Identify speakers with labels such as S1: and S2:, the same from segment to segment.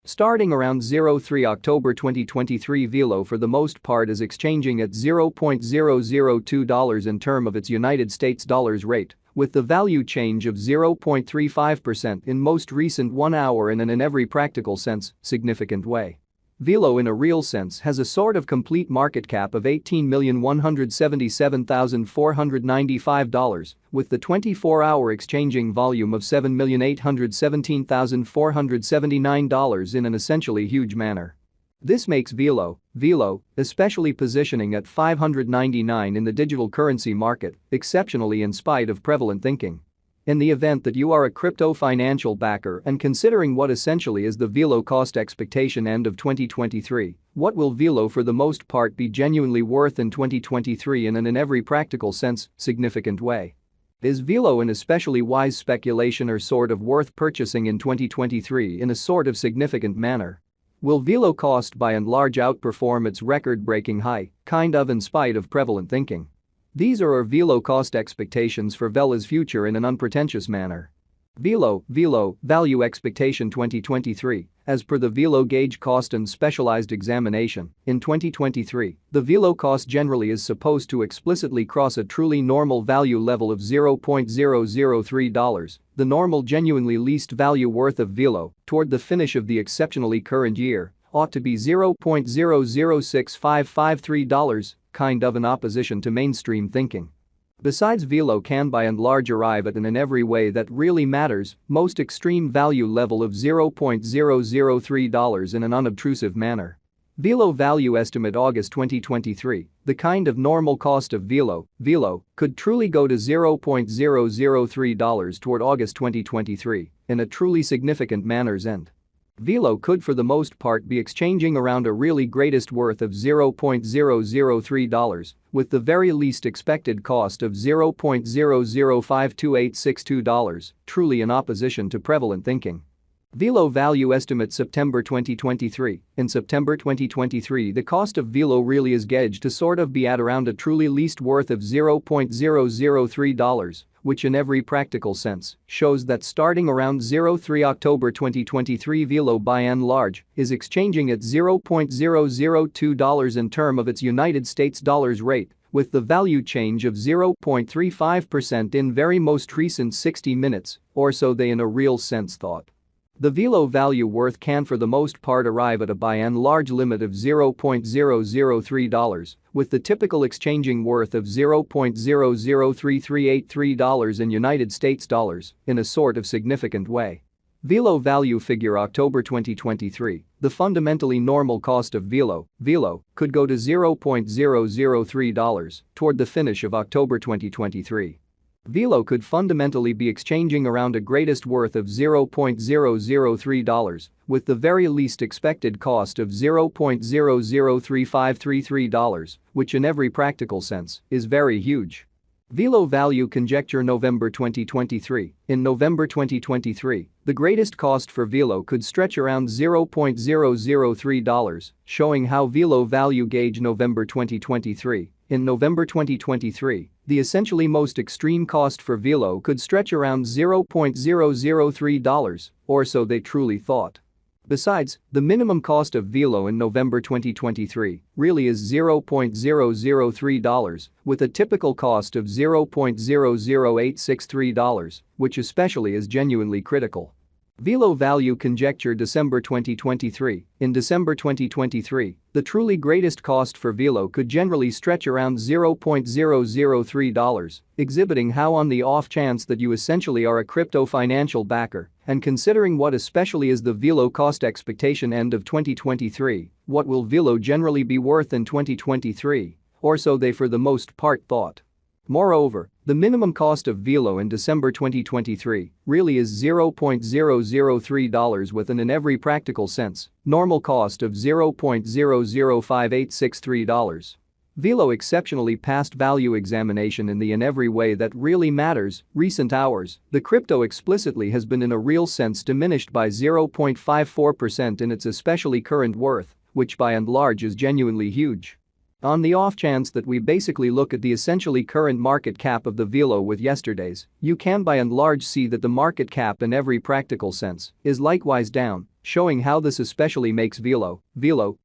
S1: Starting around 03 October 2023, Velo for the most part is exchanging at $0.002 in term of its United States dollars rate, with the value change of 0.35% in most recent 1 hour and in every practical sense, significant way. Velo in a real sense has a sort of complete market cap of $18,177,495, with the 24-hour exchanging volume of $7,817,479 in an essentially huge manner. This makes Velo, especially positioning at 599 in the digital currency market, exceptionally in spite of prevalent thinking. In the event that you are a crypto financial backer and considering what essentially is the Velo cost expectation end of 2023, what will Velo for the most part be genuinely worth in 2023 and in every practical sense, significant way? Is Velo an especially wise speculation or sort of worth purchasing in 2023 in a sort of significant manner? Will Velo cost by and large outperform its record-breaking high, kind of in spite of prevalent thinking? These are our Velo cost expectations for Velo's future in an unpretentious manner. Velo value expectation 2023, as per the Velo gauge cost and specialized examination, in 2023, the Velo cost generally is supposed to explicitly cross a truly normal value level of $0.003, the normal genuinely least value worth of Velo, toward the finish of the exceptionally current year, ought to be $0.006553, kind of in opposition to mainstream thinking. Besides, Velo can by and large arrive at in every way that really matters, most extreme value level of $0.003 in an unobtrusive manner. Velo value estimate August 2023, the kind of normal cost of Velo could truly go to $0.003 toward August 2023 in a truly significant manner's end. Velo could for the most part be exchanging around a really greatest worth of $0.003, with the very least expected cost of $0.00528662, truly in opposition to prevalent thinking. Velo value estimate September 2023. In September 2023, the cost of Velo really is gauged to sort of be at around a truly least worth of $0.003, which in every practical sense shows that starting around 03 October 2023, Velo by and large is exchanging at $0.002 in term of its United States dollars rate, with the value change of 0.35% in very most recent 60 minutes, or so they in a real sense thought. The Velo value worth can for the most part arrive at a by and large limit of $0.003, with the typical exchanging worth of $0.003383 in United States dollars, in a sort of significant way. Velo value figure October 2023, the fundamentally normal cost of Velo could go to $0.003 toward the finish of October 2023. Velo could fundamentally be exchanging around a greatest worth of $0.003, with the very least expected cost of $0.003533, which in every practical sense is very huge. Velo value conjecture November 2023. In November 2023, the greatest cost for Velo could stretch around $0.003, showing how Velo value gauge November 2023. In November 2023, the essentially most extreme cost for Velo could stretch around $0.003, or so they truly thought. Besides, the minimum cost of Velo in November 2023 really is $0.003, with a typical cost of $0.00863, which especially is genuinely critical. Velo value conjecture December 2023. In December 2023, the truly greatest cost for Velo could generally stretch around $0.003, exhibiting how on the off chance that you essentially are a crypto financial backer, and considering what especially is the Velo cost expectation end of 2023, what will Velo generally be worth in 2023, or so they for the most part thought. Moreover, the minimum cost of Velo in December 2023 really is $0.003 with in every practical sense, normal cost of $0.005863. Velo exceptionally passed value examination in every way that really matters. Recent hours, the crypto explicitly has been in a real sense diminished by 0.54% in its especially current worth, which by and large is genuinely huge. On the off chance that we basically look at the essentially current market cap of the Velo with yesterday's, you can by and large see that the market cap in every practical sense is likewise down, showing how this especially makes Velo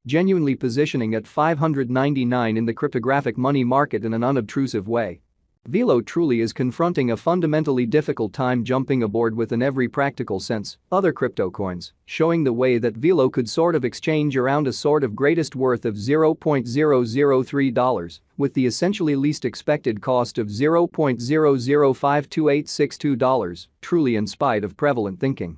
S1: genuinely positioning at 599 in the cryptographic money market in an unobtrusive way. Velo truly is confronting a fundamentally difficult time jumping aboard with in every practical sense other crypto coins, showing the way that Velo could sort of exchange around a sort of greatest worth of $0.003 with the essentially least expected cost of $0.0052862, truly in spite of prevalent thinking.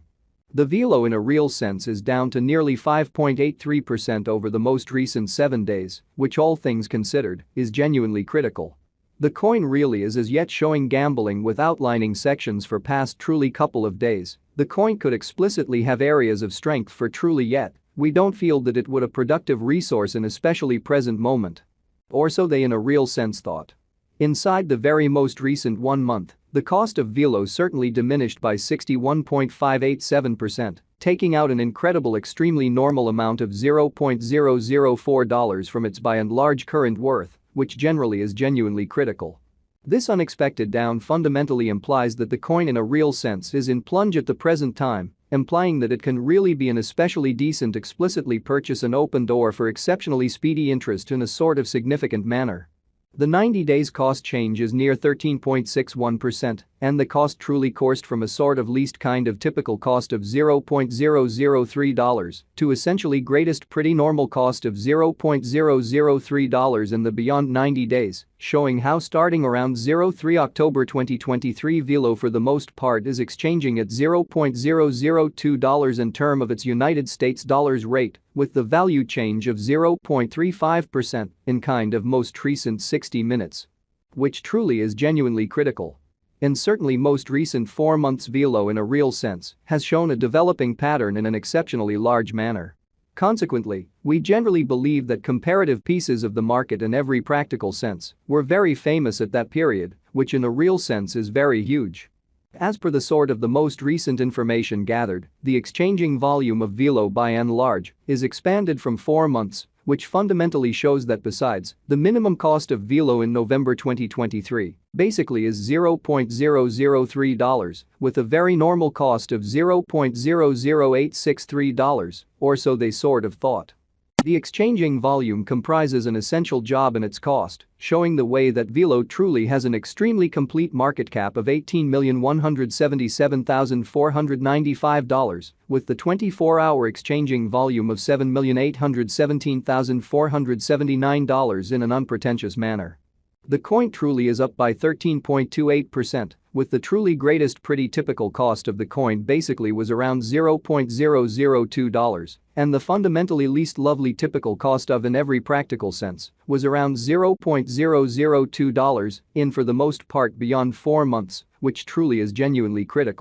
S1: The Velo in a real sense is down to nearly 5.83% over the most recent 7 days, which all things considered is genuinely critical. The coin really is as yet showing gambling with outlining sections for past truly couple of days. The coin could explicitly have areas of strength for truly yet we don't feel that it would a productive resource in especially present moment. Or so they in a real sense thought. Inside the very most recent 1 month, the cost of Velo certainly diminished by 61.587%, taking out an incredible extremely normal amount of $0.004 from its by and large current worth, which generally is genuinely critical. This unexpected down fundamentally implies that the coin in a real sense is in plunge at the present time, implying that it can really be an especially decent explicitly purchase an open door for exceptionally speedy interest in a sort of significant manner. The 90 days cost change is near 13.61%, and the cost truly coursed from a sort of least kind of typical cost of $0.003 to essentially greatest pretty normal cost of $0.003 in the beyond 90 days, showing how starting around 03 October 2023 Velo for the most part is exchanging at $0.002 in term of its United States dollars rate, with the value change of 0.35% in kind of most recent 60 minutes. Which truly is genuinely critical. In certainly most recent 4 months Velo in a real sense has shown a developing pattern in an exceptionally large manner. Consequently, we generally believe that comparative pieces of the market in every practical sense were very famous at that period, which in a real sense is very huge. As per the sort of the most recent information gathered, the exchanging volume of Velo by and large is expanded from 4 months, which fundamentally shows that besides, the minimum cost of Velo in November 2023 basically is $0.003 with a very normal cost of $0.00863, or so they sort of thought. The exchanging volume comprises an essential job in its cost, showing the way that Velo truly has an extremely complete market cap of $18,177,495, with the 24-hour exchanging volume of $7,817,479 in an unpretentious manner. The coin truly is up by 13.28%, with the truly greatest pretty typical cost of the coin basically was around $0.002, and the fundamentally least lovely typical cost of in every practical sense was around $0.002 in for the most part beyond 4 months, which truly is genuinely critical.